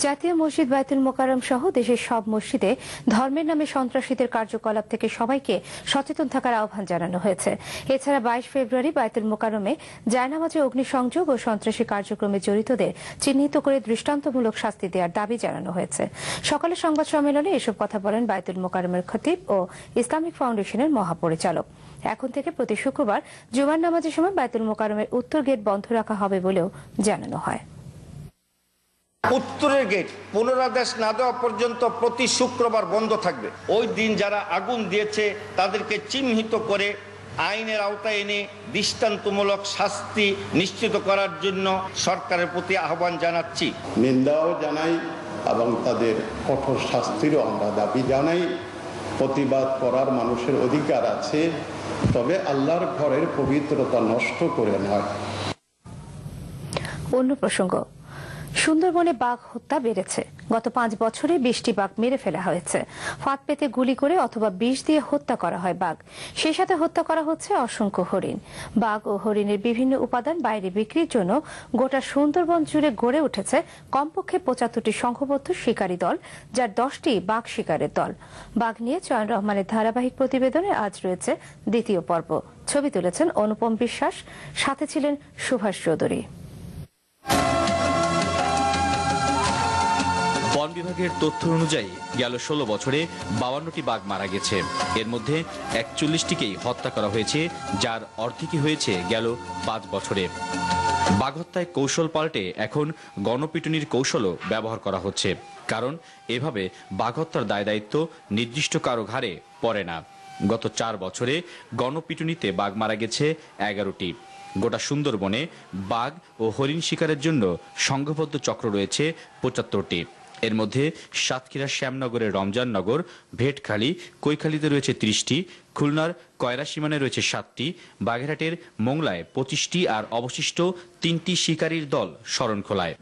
জাতীয় মসজিদ বাইতুল মোকাররম সহ দেশের সব মসজিদে ধর্মের নামে সন্ত্রাসীদের কার্যকলাপ থেকে সবাইকে সচেতন থাকার আহ্বান জানানো হয়েছে। এছাড়া 22 ফেব্রুয়ারি বাইতুল মোকাররমে জায়নামাজে অগ্নিসংযোগ ও সন্ত্রাসী কার্যক্রমে জড়িতদের চিহ্নিত করে দৃষ্টান্তমূলক শাস্তি দেওয়ার দাবি জানানো হয়েছে। সকালে সংবাদ সম্মেলনে এসব কথা বলেন বাইতুল মোকাররমের খতিব ও ইসলামিক ফাউন্ডেশনের মহাপরিচালক। এখন থেকে প্রতি শুক্রবার জুমার নামাজের সময় বাইতুল মোকাররমের উত্তর গেট বন্ধ রাখা হবে বলেও জানানো হয়। উত্তরের গেট পুনরাদেশ না দেওয়া পর্যন্ত প্রতি শুক্রবার বন্ধ থাকবে। ওই দিন যারা আগুন দিয়েছে তাদেরকে চিহ্নিত করে আইনের আওতায় এনে দৃষ্টান্তমূলক শাস্তি নিশ্চিত করার জন্য সরকারের প্রতি আহ্বান জানাচ্ছি। নিন্দাও জানাই এবং তাদের কঠোর শাস্তিরও আমরা দাবি জানাই। প্রতিবাদ করার মানুষের অধিকার আছে, তবে আল্লাহর ঘরের পবিত্রতা নষ্ট করে নয়। অন্য প্রসঙ্গ, সুন্দরবনে বাঘ হত্যা বেড়েছে। গত 5 বছরে 20টি বাঘ মেরে ফেলা হয়েছে। ফাঁদ পেতে গুলি করে অথবা বিষ দিয়ে হত্যা করা হয় বাঘ। সেই সাথে হত্যা করা হচ্ছে অসংখ্য হরিণ। বাঘ ও হরিণের বিভিন্ন উপাদান বাইরে বিক্রির জন্য গোটা সুন্দরবন জুড়ে গড়ে উঠেছে কমপক্ষে 75টি সংঘবদ্ধ শিকারী দল, যার 10টি বাঘ শিকারের দল। বাঘ নিয়ে চয়ন রহমানের ধারাবাহিক প্রতিবেদনে আজ রয়েছে দ্বিতীয় পর্ব। ছবি তুলেছেন অনুপম বিশ্বাস, সাথে ছিলেন সুভাষ চৌধুরী। বন বিভাগের তথ্য অনুযায়ী গেল 16 বছরে 52টি বাঘ মারা গেছে। এর মধ্যে 41টিকেই হত্যা করা হয়েছে, যার অর্ধেকই হয়েছে গেল 5 বছরে। বাঘ হত্যায় কৌশল পাল্টে এখন গণপিটুনির কৌশলও ব্যবহার করা হচ্ছে, কারণ এভাবে বাঘ হত্যার দায় দায়িত্ব নির্দিষ্ট কারো ঘাড়ে পড়ে না। গত 4 বছরে গণপিটুনিতে বাঘ মারা গেছে 11টি। গোটা সুন্দরবনে বাঘ ও হরিণ শিকারের জন্য সংঘবদ্ধ চক্র রয়েছে 75টি। এর মধ্যে সাতক্ষীরার শ্যামনগরের রমজাননগর, ভেটখালী, কৈখালীতে রয়েছে 30টি, খুলনার কয়রা সীমানায় রয়েছে 7টি, বাগেরহাটের মোংলায় 25টি, আর অবশিষ্ট 3টি শিকারীর দল শরণখোলায়।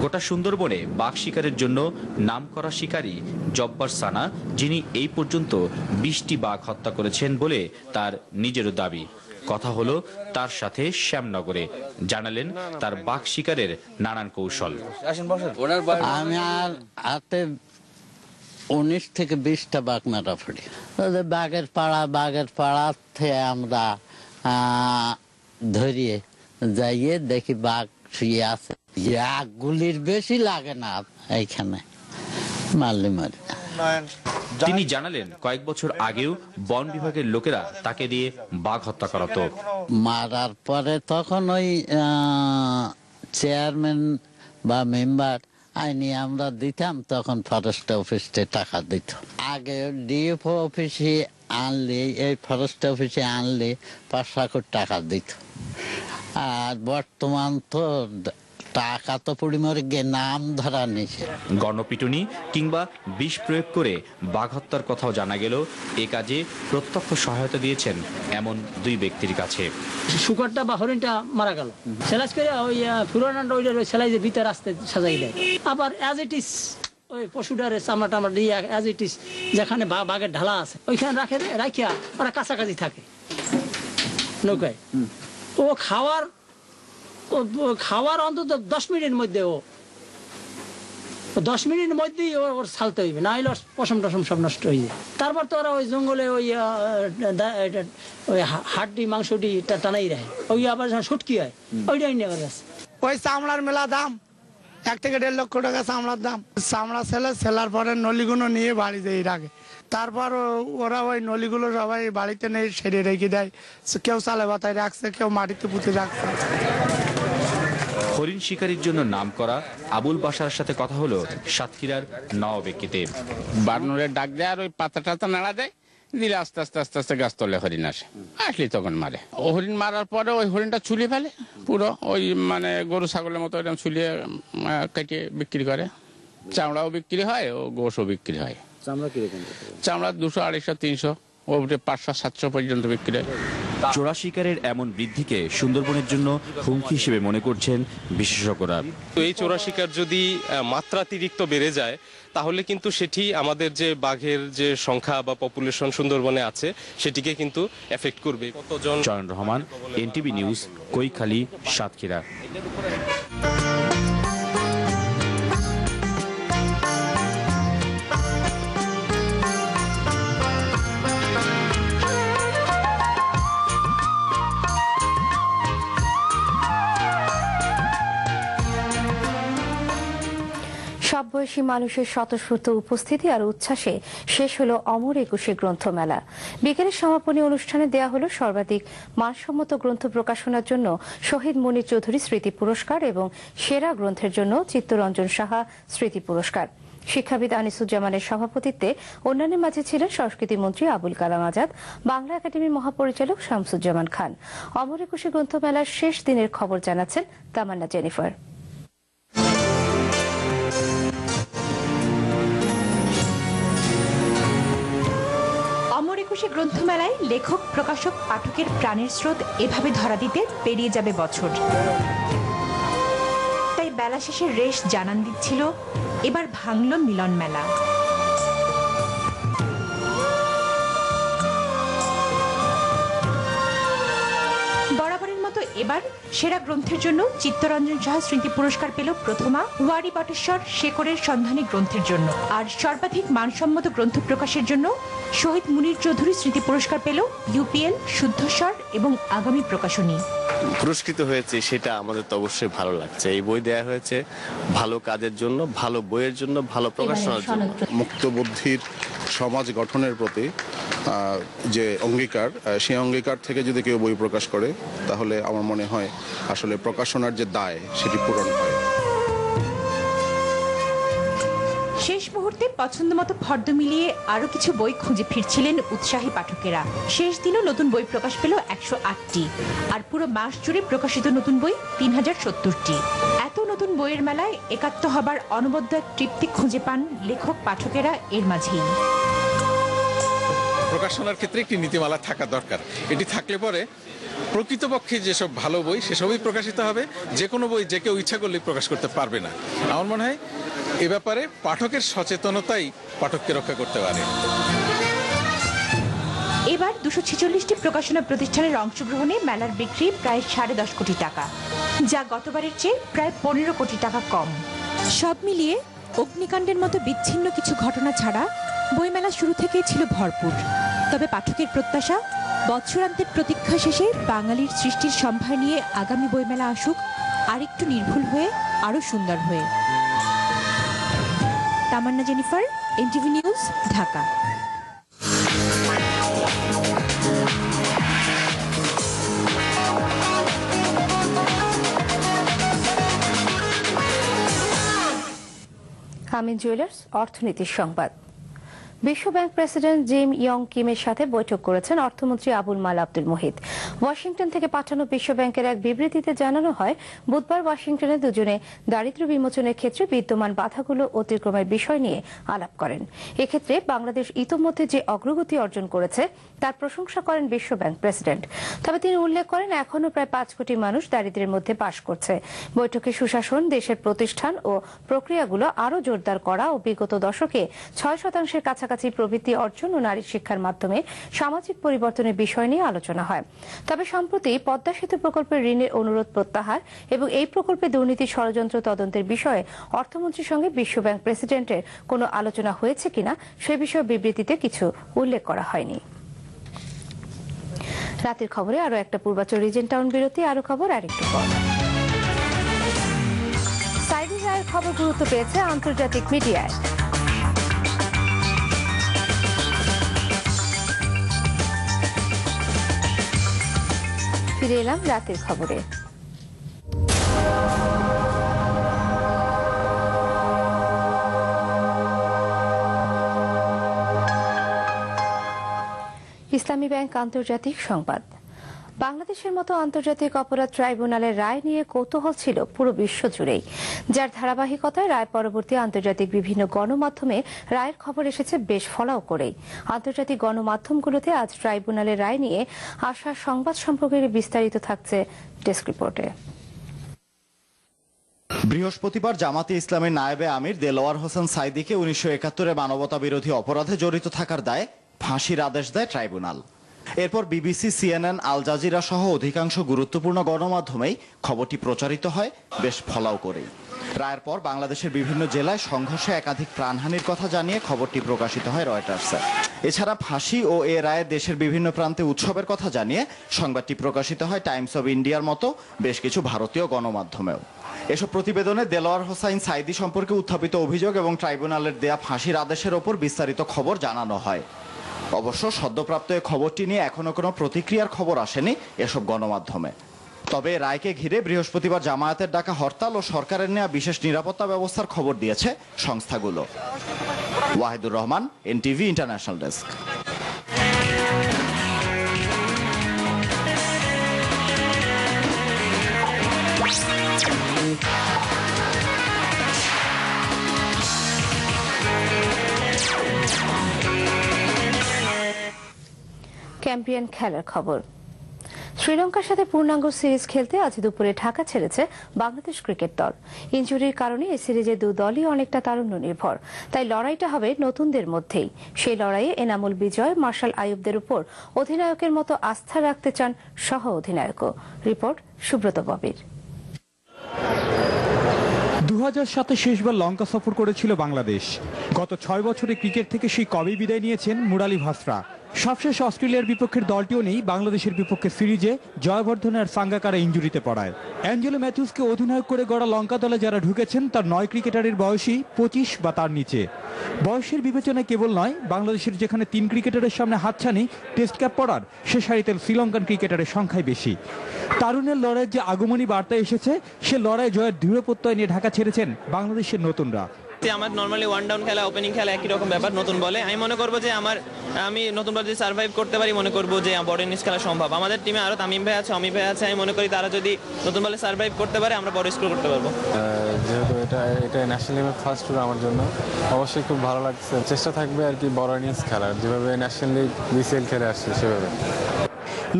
গোটা সুন্দরবনে বাঘ শিকারের জন্য নামকরা শিকারী জব্বার সানা, যিনি এই পর্যন্ত 20টি বাঘ হত্যা করেছেন বলে তার নিজেরও দাবি। কথা হলো তার সাথে শ্যামনগরে, জানালেন তার বাঘ শিকারের নানান কৌশল। আমি আর হাতে 19 থেকে 20টা বাঘ মারা পড়ি। বাঘের পাড়া থেকে আমরা ধরিয়ে যাইয়ে দেখি বাঘ শুয়ে আছে। গুলির বেশি লাগে না এইখানে, মারলি মারি। তিনি জানালেন কয়েক বছর আগেও বন বিভাগের লোকেরা তাকে দিয়ে বাঘ হত্যা করাতো। মারার পরে তখন ওই চেয়ারম্যান বা মেম্বার আইনি আমরা দিতাম, তখন ফরেস্ট অফিসে টাকা দিত। আগে ডিএফও অফিসে আনলে, এই ফরেস্ট অফিসে আনলে 500 কোটি টাকা দিত। আর বর্তমান তো টাকা তো পরিমাণে নাম ধরা নিছে। গণপিটুনি কিংবা বিষ প্রয়োগ করে বাঘ হত্যার কথাও জানা গেল। এ কাজে প্রত্যক্ষ সহায়তা দিয়েছেন এমন 2 ব্যক্তির কাছে। শুকরটা বা হরিণটা মারা গেল, সেলাইজ করে ওই পুরানাটা ওইটার ওই সেলাইজের ভিতরে আসতে সাজাই দেয়। আবার অ্যাজ ইট ইজ ওই পশুটারে চামড়া টামড়া দিয়ে অ্যাজ ইট ইজ যেখানে বাঘের ঢালা আছে ওইখানে রাখিয়া ওরা কাছাকাছি থাকে নৌকায়। ও খাওয়ার অন্তত 10 মিনিটের মধ্যে, ও 10 মিনিটের মধ্যেই ওর ছালতে হইবে, না হইলে পশম টসম সব নষ্ট হয়ে যায়। তারপর তো ওরা ওই জঙ্গলে ওই হাড্ডি মাংসটি টানাই রাখে, ওই আবার যখন শুটকি হয় ওইটাই নিয়ে গেছে। ওই চামড়ার মেলা দাম 1 থেকে 1.5 লক্ষ টাকা চামড়ার দাম। চামড়া সেলার পরে নলিগুলো নিয়ে বাড়ি যেয়ে রাখে। তারপর ওরা ওই নলিগুলো সবাই বাড়িতে নেই সেরে রেখে দেয়, কেউ চালে বাতায় রাখছে, কেউ মাটিতে পুঁতে রাখছে। হরিণ শিকারীর জন্য নাম করা আবুল বাশার সাথে কথা হলো সাতক্ষীরার নওবেকিতে। বানরের ডাক দেয় আর ওই পাতা টাতা নাড়া দেয়, দিলে আস্তে আস্তে আস্তে আস্তে গাছ তলে হরিণ আসে, আসলে তখন মারে। হরিণ মারার পরে ওই হরিণটা চুলিয়ে ফেলে পুরো, ওই মানে গরু ছাগলের মতো এরকম চুলিয়ে কেটে বিক্রি করে। চামড়াও বিক্রি হয় ও গোশও বিক্রি হয়। চামড়া 200, 250, 300, ও 500, 700 পর্যন্ত বিক্রি হয়। চোরা শিকারের এমন বৃদ্ধিকে সুন্দরবনের জন্য হুমকি হিসেবে মনে করছেন বিশেষজ্ঞরা। এই চোরা শিকার যদি মাত্রাতিরিক্ত বেড়ে যায় তাহলে কিন্তু সেটি আমাদের যে বাঘের যে সংখ্যা বা পপুলেশন সুন্দরবনে আছে সেটিকে কিন্তু এফেক্ট করবে। কতজন। চয়ন রহমান, এনটিভি নিউজ, কৈখালী, সাতক্ষীরা। সব বয়সী মানুষের স্বতঃস্ফূর্ত উপস্থিতি আর উচ্ছ্বাসে শেষ হলো অমর একুশে গ্রন্থমেলা। বিকেলের সমাপনী অনুষ্ঠানে দেয়া হলো সর্বাধিক মানসম্মত গ্রন্থ প্রকাশনার জন্য শহীদ মুনীর চৌধুরী স্মৃতি পুরস্কার এবং সেরা গ্রন্থের জন্য চিত্তরঞ্জন সাহা স্মৃতি পুরস্কার। শিক্ষাবিদ আনিসুজ্জামানের সভাপতিত্বে অন্যান্যের মাঝে ছিলেন সংস্কৃতি মন্ত্রী আবুল কালাম আজাদ, বাংলা একাডেমির মহাপরিচালক শামসুজ্জামান খান। অমর একুশে গ্রন্থমেলার শেষ দিনের খবর জানাচ্ছেন তামান্না জেনিফার। অমর একুশে গ্রন্থমেলায় লেখক, প্রকাশক, পাঠকের প্রাণের স্রোত এভাবে ধরা দিতে পেরিয়ে যাবে বছর। তাই বেলা শেষে রেশ জানান দিচ্ছিল এবার ভাঙল মিলন মেলা। বরাবরের মতো এবার সেরা গ্রন্থের জন্য চিত্তরঞ্জন সাহা স্মৃতি পুরস্কার পেল প্রথমা ওয়ারি বটেশ্বর শেকরের সন্ধানী গ্রন্থের জন্য, আর সর্বাধিক মানসম্মত গ্রন্থ প্রকাশের জন্য শহীদ মুনীর চৌধুরী স্মৃতি পুরস্কার পেল ইউপিএল, শুদ্ধস্বর এবং আগামী প্রকাশনী। পুরস্কৃত হয়েছে সেটা আমাদের তো অবশ্যই ভালো লাগছে। এই বই দেয়া হয়েছে ভালো কাজের জন্য, ভালো বইয়ের জন্য, ভালো প্রকাশনার জন্য। মুক্তবুদ্ধির সমাজ গঠনের প্রতি যে অঙ্গীকার, সেই অঙ্গীকার থেকে যদি কেউ বই প্রকাশ করে তাহলে আমার মনে হয় আসলে প্রকাশনার যে দায় সেটি পূরণ হয়। শেষ মুহূর্তে পছন্দমতো ফর্দ মিলিয়ে আরো কিছু বই খুঁজে ফিরছিলেন উৎসাহী পাঠকেরা। শেষ দিনও নতুন বই প্রকাশ পেল 108টি, আর পুরো মাস জুড়ে প্রকাশিত নতুন বই 3070টি। এত নতুন বইয়ের মেলায় একাত্ম হবার অনবদ্য এক তৃপ্তি খুঁজে পান লেখক, পাঠকেরা এর মাঝেই। প্রকাশনার ক্ষেত্রে একটি নীতিমালা থাকা দরকার। এটি থাকলে পরে প্রকৃতপক্ষে যেসব ভালো বই সেসবই প্রকাশিত হবে, যে কোনো বই যে কেউ ইচ্ছা করলেই প্রকাশ করতে পারবে না। আমার মনে হয় এ ব্যাপারে পাঠকের সচেতনতাই পাঠককে রক্ষা করতে পারে। এবার 246টি প্রকাশনা প্রতিষ্ঠানের অংশগ্রহণে মেলার বিক্রি প্রায় 10.5 কোটি টাকা, যা গতবারের চেয়ে প্রায় 15 কোটি টাকা কম। সব মিলিয়ে অগ্নিকাণ্ডের মতো বিচ্ছিন্ন কিছু ঘটনা ছাড়া বইমেলা শুরু থেকেই ছিল ভরপুর। তবে পাঠকের প্রত্যাশা, বৎসরান্তের প্রতীক্ষা শেষে বাঙালির সৃষ্টির সম্ভার নিয়ে আগামী বইমেলা আসুক আরেকটু নির্ভুল হয়ে, আরো সুন্দর হয়ে। তামান্না জেনিফার, এনটিভি নিউজ, ঢাকা। আমিন জুয়েলার্স অর্থনীতির সংবাদ। বিশ্বব্যাংক প্রেসিডেন্ট জিম ইয়ং কিমের সাথে বৈঠক করেছেন অর্থমন্ত্রী আবুল মাল আব্দুল মুহিত। ওয়াশিংটন থেকে পাঠানো বিশ্বব্যাংকের এক বিবৃতিতে জানানো হয়, বুধবার ওয়াশিংটনে দুজনে দারিদ্র্য বিমোচনের ক্ষেত্রে বিদ্যমান বাধাগুলো অতিক্রমের বিষয় নিয়ে আলাপ করেন। এক্ষেত্রে বাংলাদেশ ইতোমধ্যে যে অগ্রগতি অর্জন করেছে তার প্রশংসা করেন বিশ্বব্যাংক প্রেসিডেন্ট। তবে তিনি উল্লেখ করেন, এখনো প্রায় 5 কোটি মানুষ দারিদ্র্যের মধ্যে বাস করছে। বৈঠকে সুশাসন, দেশের প্রতিষ্ঠান ও প্রক্রিয়াগুলো আরও জোরদার করা ও বিগত দশকে 6% কাছাকাছি প্রবৃদ্ধি অর্জন ও নারী শিক্ষার মাধ্যমে সামাজিক পরিবর্তনের বিষয় নিয়ে আলোচনা হয়। তবে সম্প্রতি পদ্মা সেতু প্রকল্পের ঋণের অনুরোধ প্রত্যাহার এবং এই প্রকল্পে দুর্নীতি ষড়যন্ত্র তদন্তের বিষয়ে অর্থমন্ত্রীর সঙ্গে বিশ্বব্যাংক প্রেসিডেন্টের কোনো আলোচনা হয়েছে কিনা সে বিষয়ে বিবৃতিতে কিছু উল্লেখ করা হয়নি। রাতের খবরে আরো একটা পূর্বাচল রিজেন্ট টাউন বিরতি, আরো খবর আরেকটু পর। সাইদি রায়ের খবর গুরুত্ব পেয়েছে আন্তর্জাতিক মিডিয়ায়। ফিরে এলাম রাতের খবরে। ইসলামী ব্যাংক আন্তর্জাতিক সংবাদ। বাংলাদেশের মতো আন্তর্জাতিক অপরাধ ট্রাইব্যুনালের রায় নিয়ে কৌতূহল ছিল পুরো বিশ্ব জুড়েই, যার ধারাবাহিকতায় রায় পরবর্তী আন্তর্জাতিক বিভিন্ন গণমাধ্যমে রায়ের খবর এসেছে বেশ ফলাও করেই। আন্তর্জাতিক গণমাধ্যমগুলোতে আজ ট্রাইব্যুনালের রায় নিয়ে আসা সংবাদ সম্পর্কে বিস্তারিত থাকছে ডেস্ক রিপোর্টে। বৃহস্পতিবার জামাতে ইসলামের নায়েবে আমির দেলোয়ার হোসেন সাইদিকে 1971-এ মানবতা বিরোধী অপরাধে জড়িত থাকার দায়ে ফাঁসির আদেশ দেয় ট্রাইব্যুনাল। এরপর বিবিসি, সিএনএন, আল জাজিরা সহ অধিকাংশ গুরুত্বপূর্ণ গণমাধ্যমেই খবরটি প্রচারিত হয় বেশ ফলাও করেই। রায়ের পর বাংলাদেশের বিভিন্ন জেলায় সংঘর্ষে একাধিক প্রাণহানির কথা জানিয়ে খবরটি প্রকাশিত হয় রয়টার্সে। এছাড়া ফাঁসি ও এ রায়ে দেশের বিভিন্ন প্রান্তে উৎসবের কথা জানিয়ে সংবাদটি প্রকাশিত হয় টাইমস অব ইন্ডিয়ার মতো বেশ কিছু ভারতীয় গণমাধ্যমেও। এসব প্রতিবেদনে দেলোয়ার হোসাইন সাইদি সম্পর্কে উত্থাপিত অভিযোগ এবং ট্রাইব্যুনালের দেয়া ফাঁসির আদেশের ওপর বিস্তারিত খবর জানানো হয়। অবশ্য সদ্যপ্রাপ্ত এই খবরটি নিয়ে এখনো কোনো প্রতিক্রিয়ার খবর আসেনি এসব গণমাধ্যমে। তবে রায়কে ঘিরে বৃহস্পতিবার জামায়াতের ডাকা হরতাল ও সরকারের নেওয়া বিশেষ নিরাপত্তা ব্যবস্থার খবর দিয়েছে সংস্থাগুলো। Wahidur Rahman, NTV international desk. Champion খেলার খবর। শ্রীলঙ্কার সাথে পূর্ণাঙ্গ সিরিজ খেলতে আজ দুপুরে ঢাকা ছেড়েছে বাংলাদেশ ক্রিকেট দল। ইনজুরির কারণে এই সিরিজে দু দলই অনেকটা তারুণ্য নির্ভর, তাই লড়াইটা হবে নতুনদের মধ্যেই। সেই লড়াইয়ে এনামুল বিজয়, মার্শাল আইয়ুবদের উপর অধিনায়কের মতো আস্থা রাখতে চান সহ অধিনায়কও। রিপোর্ট সুব্রত ববির। 2007-এ শেষবার লঙ্কা সফর করেছিল বাংলাদেশ। গত 6 বছরে ক্রিকেট থেকে সেই কবেই বিদায় নিয়েছেন মুরালি ভাসরা। সবশেষ অস্ট্রেলিয়ার বিপক্ষের দলটিও নেই বাংলাদেশের বিপক্ষে সিরিজে জয়বর্ধনে আর সাঙ্গাকারা ইনজুরিতে পড়ায়। অ্যাঞ্জেলো ম্যাথিউসকে অধিনায়ক করে গড়া লঙ্কা দলে যারা ঢুকেছেন তার 9 ক্রিকেটারের বয়সই 25 বা তার নিচে। বয়সের বিবেচনায় কেবল নয়, বাংলাদেশের যেখানে 3 ক্রিকেটারের সামনে হাতছানি টেস্ট ক্যাপ পড়ার, সে সারিতে শ্রীলঙ্কান ক্রিকেটারের সংখ্যাই বেশি। তারুণের লড়াইয়ের যে আগমনী বার্তা এসেছে, সে লড়াই জয়ের দৃঢ় প্রত্যয় নিয়ে ঢাকা ছেড়েছেন বাংলাদেশের নতুনরা। আমার নর্মালি ওয়ান ডাউন খেলা, ওপেনিং খেলা একই রকম ব্যাপার। নতুন বলে আমি মনে করবো যে আমি নতুন বলে যদি সার্ভাইভ করতে পারি, মনে করবো যে বড় ইনিংস খেলা সম্ভব। আমাদের টিমে আরো তামিম ভাই আছে, অমিত ভাই আছে। আমি মনে করি তারা যদি নতুন বলে সার্ভাইভ করতে পারে, আমরা বড় স্কোর করতে পারবো। যেহেতু এটা ন্যাশনাল টিমের ফার্স্ট টুর আমার জন্য অবশ্যই খুব ভালো লাগছে। চেষ্টা থাকবে আর কি বড় ইনিংস খেলার, যেভাবে ন্যাশনাল লিগ বিসিএল খেলে আসছে সেভাবে।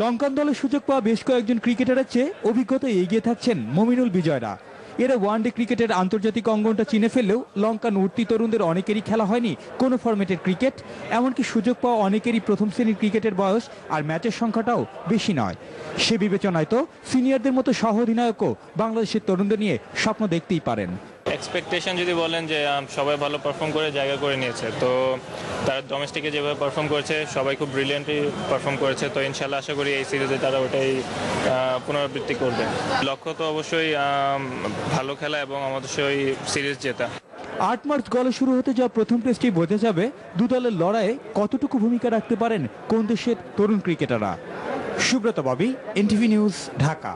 লঙ্কান দলে সুযোগ পাওয়া বেশ কয়েকজন ক্রিকেটারের চেয়ে অভিজ্ঞতায় এগিয়ে থাকছেন মমিনুল বিজয়রা। এরা ওয়ানডে ক্রিকেটের আন্তর্জাতিক অঙ্গনটা চিনে ফেললেও লঙ্কান উঠতি তরুণদের অনেকেরই খেলা হয়নি কোনো ফরম্যাটের ক্রিকেট। এমনকি সুযোগ পাওয়া অনেকেরই প্রথম শ্রেণীর ক্রিকেটের বয়স আর ম্যাচের সংখ্যাটাও বেশি নয়। সে বিবেচনায় তো সিনিয়রদের মতো সহ অধিনায়কও বাংলাদেশের তরুণদের নিয়ে স্বপ্ন দেখতেই পারেন। এক্সপেকটেশন যদি বলেন যে সবাই ভালো পারফর্ম করে জায়গা করে নিয়েছে, তো তারা ডোমেস্টিকে যেভাবে পারফর্ম করেছে সবাই খুব ব্রিলিয়েন্টলি পারফর্ম করেছে। তো ইনশাল্লাহ আশা করি এই সিরিজে তারা ওটাই পুনরাবৃত্তি করবে। লক্ষ্য তো অবশ্যই ভালো খেলা এবং অবশ্যই সিরিজ জেতা। 8 মার্চ গলে শুরু হতে যাওয়া প্রথম টেস্টেই বোঝা যাবে দু দলের লড়াইয়ে কতটুকু ভূমিকা রাখতে পারেন কোন দেশের তরুণ ক্রিকেটাররা। Subrata Bobby, NTV news, Dhaka.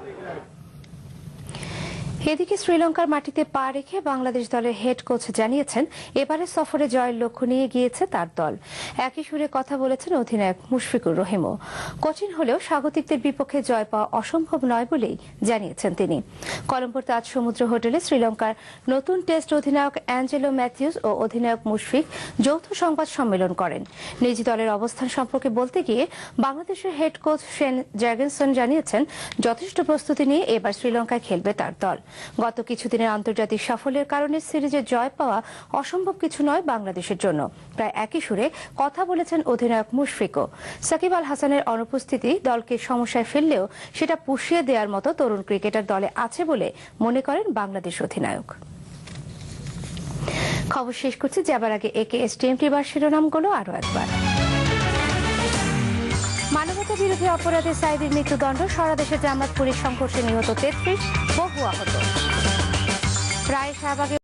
এদিকে শ্রীলঙ্কার মাটিতে পা রেখে বাংলাদেশ দলের হেড কোচ জানিয়েছেন এবারে সফরে জয়ের লক্ষ্য নিয়ে গিয়েছে তার দল। একই সুরে কথা বলেছেন অধিনায়ক মুশফিকুর রহিমও। কঠিন হলেও স্বাগতিকদের বিপক্ষে জয় পাওয়া অসম্ভব নয় বলেই জানিয়েছেন তিনি। কলম্বোর তাজ সমুদ্র হোটেলে শ্রীলঙ্কার নতুন টেস্ট অধিনায়ক অ্যাঞ্জেলো ম্যাথিউস ও অধিনায়ক মুশফিক যৌথ সংবাদ সম্মেলন করেন। নিজ দলের অবস্থান সম্পর্কে বলতে গিয়ে বাংলাদেশের হেড কোচ শেন জ্যাগেনসন জানিয়েছেন যথেষ্ট প্রস্তুতি নিয়ে এবার শ্রীলঙ্কায় খেলবে তার দল। গত কিছুদিনের আন্তর্জাতিক সাফল্যের কারণে সিরিজে জয় পাওয়া অসম্ভব কিছু নয় বাংলাদেশের জন্য। প্রায় একই সুরে কথা বলেছেন অধিনায়ক মুশফিকও। সাকিব আল হাসানের অনুপস্থিতি দলকে সমস্যায় ফেললেও সেটা পুষিয়ে দেওয়ার মতো তরুণ ক্রিকেটার দলে আছে বলে মনে করেন বাংলাদেশ অধিনায়ক। খবর শেষ করছি, যাবার আগে একেএসটিএমটি বার শিরোনামগুলো আরো একবার। মানবতা বিরোধী অপরাধে সাইদির মৃত্যুদণ্ড, সারা দেশে জামাত পুলিশ সংঘর্ষে নিহত 33, বহু আহত। রায় শাহবাগে